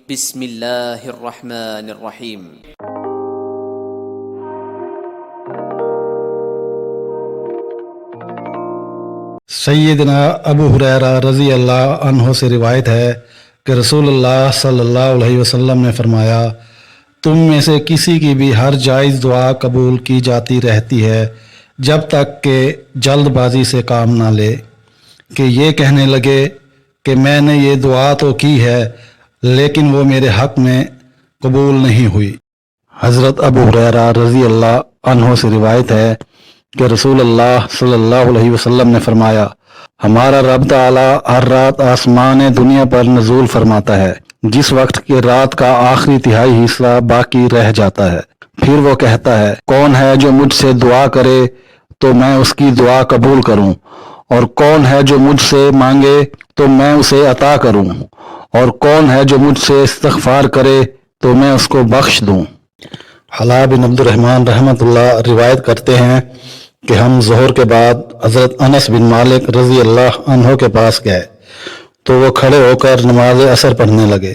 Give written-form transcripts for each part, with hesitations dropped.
بسم اللہ الرحمن الرحیم۔ سیدنا ابو ہریرہ رضی اللہ عنہ سے روایت ہے کہ رسول اللہ صلی اللہ علیہ وسلم نے فرمایا، تم میں سے کسی کی بھی ہر جائز دعا قبول کی جاتی رہتی ہے جب تک کہ جلد بازی سے کام نہ لے کہ یہ کہنے لگے کہ میں نے یہ دعا تو کی ہے لیکن وہ میرے حق میں قبول نہیں ہوئی۔ حضرت ابو ہریرہ رضی اللہ عنہ سے روایت ہے کہ رسول اللہ صلی اللہ علیہ وسلم نے فرمایا، ہمارا رب تعالی ہر رات آسمان دنیا پر نزول فرماتا ہے جس وقت کہ رات کا آخری تہائی حصہ باقی رہ جاتا ہے، پھر وہ کہتا ہے، کون ہے جو مجھ سے دعا کرے تو میں اس کی دعا قبول کروں، اور کون ہے جو مجھ سے مانگے تو میں اسے عطا کروں، اور کون ہے جو مجھ سے استغفار کرے تو میں اس کو بخش دوں۔ حلا بن عبد الرحمن رحمۃ اللہ روایت کرتے ہیں کہ ہم ظہر کے بعد حضرت انس بن مالک رضی اللہ عنہ کے پاس گئے تو وہ کھڑے ہو کر نماز عصر پڑھنے لگے۔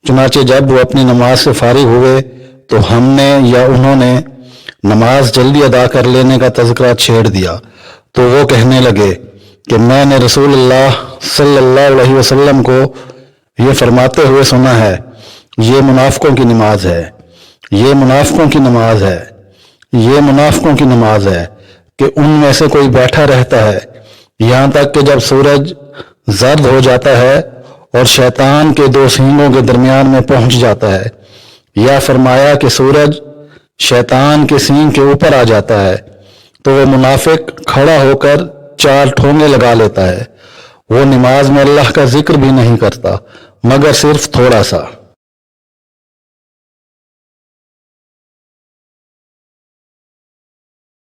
چنانچہ جب وہ اپنی نماز سے فارغ ہوئے تو ہم نے یا انہوں نے نماز جلدی ادا کر لینے کا تذکرہ چھیڑ دیا تو وہ کہنے لگے کہ میں نے رسول اللہ صلی اللہ علیہ وسلم کو یہ فرماتے ہوئے سنا ہے، یہ منافقوں کی نماز ہے، یہ منافقوں کی نماز ہے، یہ منافقوں کی نماز ہے، کہ ان میں سے کوئی بیٹھا رہتا ہے یہاں تک کہ جب سورج زرد ہو جاتا ہے اور شیطان کے دو سینگوں کے درمیان میں پہنچ جاتا ہے، یا فرمایا کہ سورج شیطان کے سینگ کے اوپر آ جاتا ہے تو وہ منافق کھڑا ہو کر 4 ٹھونگے لگا لیتا ہے، وہ نماز میں اللہ کا ذکر بھی نہیں کرتا مگر صرف تھوڑا سا۔